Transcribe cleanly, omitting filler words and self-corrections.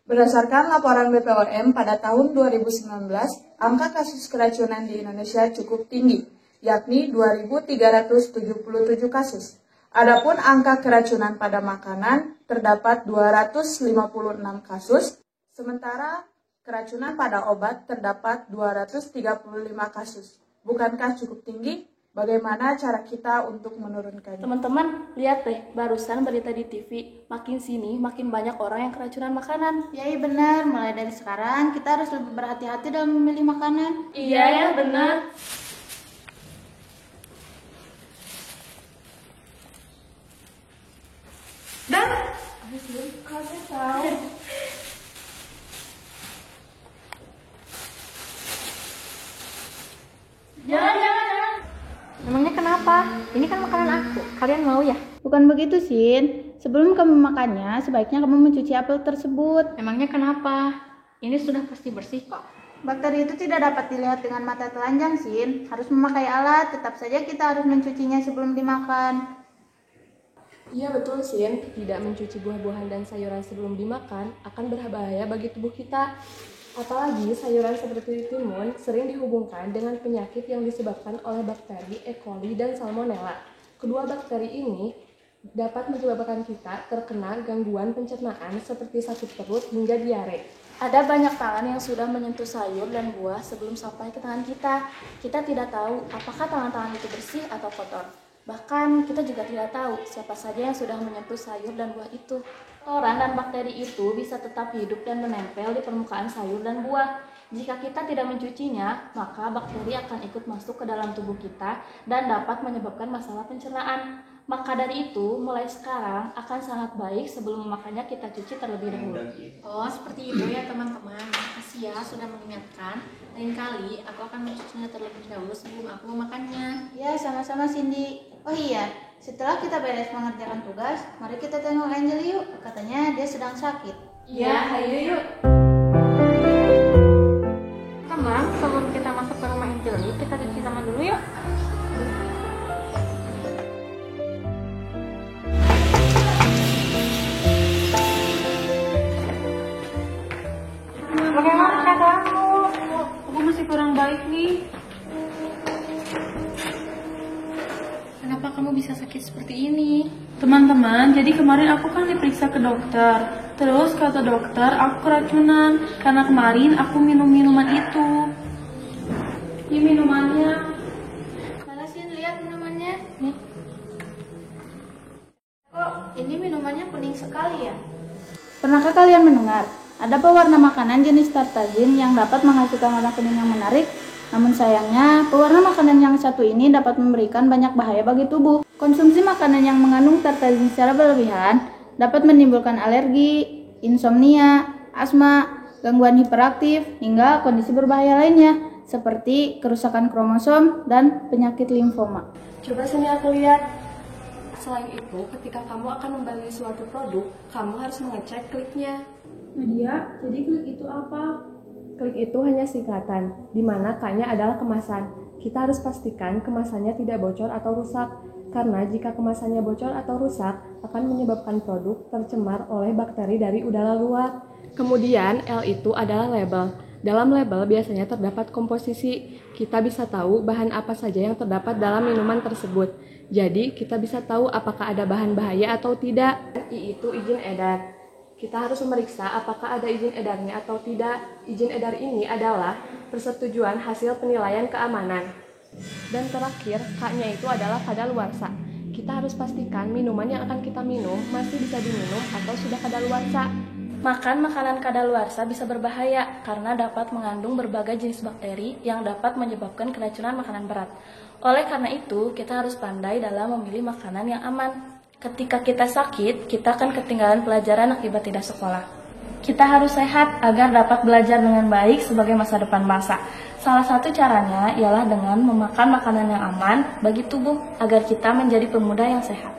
Berdasarkan laporan BPOM pada tahun 2019, angka kasus keracunan di Indonesia cukup tinggi, yakni 2.377 kasus. Adapun angka keracunan pada makanan terdapat 256 kasus, sementara keracunan pada obat terdapat 235 kasus. Bukankah cukup tinggi? Bagaimana cara kita untuk menurunkannya? Teman-teman, lihat deh, barusan berita di TV, makin sini makin banyak orang yang keracunan makanan. Ya, benar. Mulai dari sekarang kita harus lebih berhati-hati dalam memilih makanan. Iya ya, benar. Dan Kasih tahu. Jangan. Memangnya kenapa? Ini kan makanan aku. Kalian mau ya? Bukan begitu, Sin. Sebelum kamu memakannya, sebaiknya kamu mencuci apel tersebut. Emangnya kenapa? Ini sudah pasti bersih kok. Bakteri itu tidak dapat dilihat dengan mata telanjang, Sin. Harus memakai alat, tetap saja kita harus mencucinya sebelum dimakan. Iya betul, Sin. Tidak mencuci buah-buahan dan sayuran sebelum dimakan akan berbahaya bagi tubuh kita. Apalagi sayuran seperti timun sering dihubungkan dengan penyakit yang disebabkan oleh bakteri E. coli dan Salmonella. Kedua bakteri ini dapat menyebabkan kita terkena gangguan pencernaan seperti sakit perut hingga diare. Ada banyak tangan yang sudah menyentuh sayur dan buah sebelum sampai ke tangan kita. Kita tidak tahu apakah tangan-tangan itu bersih atau kotor. Bahkan kita juga tidak tahu siapa saja yang sudah menyentuh sayur dan buah itu. Kotoran dan bakteri itu bisa tetap hidup dan menempel di permukaan sayur dan buah. Jika kita tidak mencucinya, maka bakteri akan ikut masuk ke dalam tubuh kita dan dapat menyebabkan masalah pencernaan. Maka dari itu, mulai sekarang akan sangat baik sebelum memakannya kita cuci terlebih dahulu. Oh, seperti itu ya teman-teman. Makasih ya sudah mengingatkan. Lain kali aku akan mencucinya terlebih dahulu sebelum aku memakannya. Ya, sama-sama, Cindy. Oh iya, setelah kita beres mengerjakan tugas, mari kita tengok Angel yuk. Katanya dia sedang sakit. Iya, ayo yuk. Teman, sebelum kita masuk ke rumah Angeli, kita cuci tangan dulu yuk. Bagaimana keadaanmu? Aku masih kurang baik nih. Kenapa kamu bisa sakit seperti ini? Teman-teman, jadi kemarin aku kan diperiksa ke dokter. Terus kata dokter aku keracunan karena kemarin aku minum minuman itu. Ini minumannya. Mana sih lihat minumannya? Nih. Kok ini minumannya kuning sekali ya? Pernahkah kalian mendengar? Ada pewarna makanan jenis tartazin yang dapat menghasilkan warna kuning yang menarik. Namun sayangnya, pewarna makanan yang satu ini dapat memberikan banyak bahaya bagi tubuh. Konsumsi makanan yang mengandung tartazin secara berlebihan dapat menimbulkan alergi, insomnia, asma, gangguan hiperaktif, hingga kondisi berbahaya lainnya seperti kerusakan kromosom dan penyakit limfoma. Coba sini aku lihat. Selain itu, ketika kamu akan membeli suatu produk, kamu harus mengecek kliknya. Nadia, jadi klik itu apa? Klik itu hanya singkatan, di mana K-nya adalah kemasan. Kita harus pastikan kemasannya tidak bocor atau rusak, karena jika kemasannya bocor atau rusak, akan menyebabkan produk tercemar oleh bakteri dari udara luar. Kemudian, L itu adalah label. Dalam label biasanya terdapat komposisi. Kita bisa tahu bahan apa saja yang terdapat dalam minuman tersebut. Jadi, kita bisa tahu apakah ada bahan bahaya atau tidak. I itu izin edar. Kita harus memeriksa apakah ada izin edarnya atau tidak. Izin edar ini adalah persetujuan hasil penilaian keamanan. Dan terakhir, K-nya itu adalah kadaluarsa. Kita harus pastikan minuman yang akan kita minum masih bisa diminum atau sudah kadaluarsa. Makan makanan kadaluarsa bisa berbahaya karena dapat mengandung berbagai jenis bakteri yang dapat menyebabkan keracunan makanan berat. Oleh karena itu, kita harus pandai dalam memilih makanan yang aman. Ketika kita sakit, kita akan ketinggalan pelajaran akibat tidak sekolah. Kita harus sehat agar dapat belajar dengan baik sebagai masa depan bangsa. Salah satu caranya ialah dengan memakan makanan yang aman bagi tubuh agar kita menjadi pemuda yang sehat.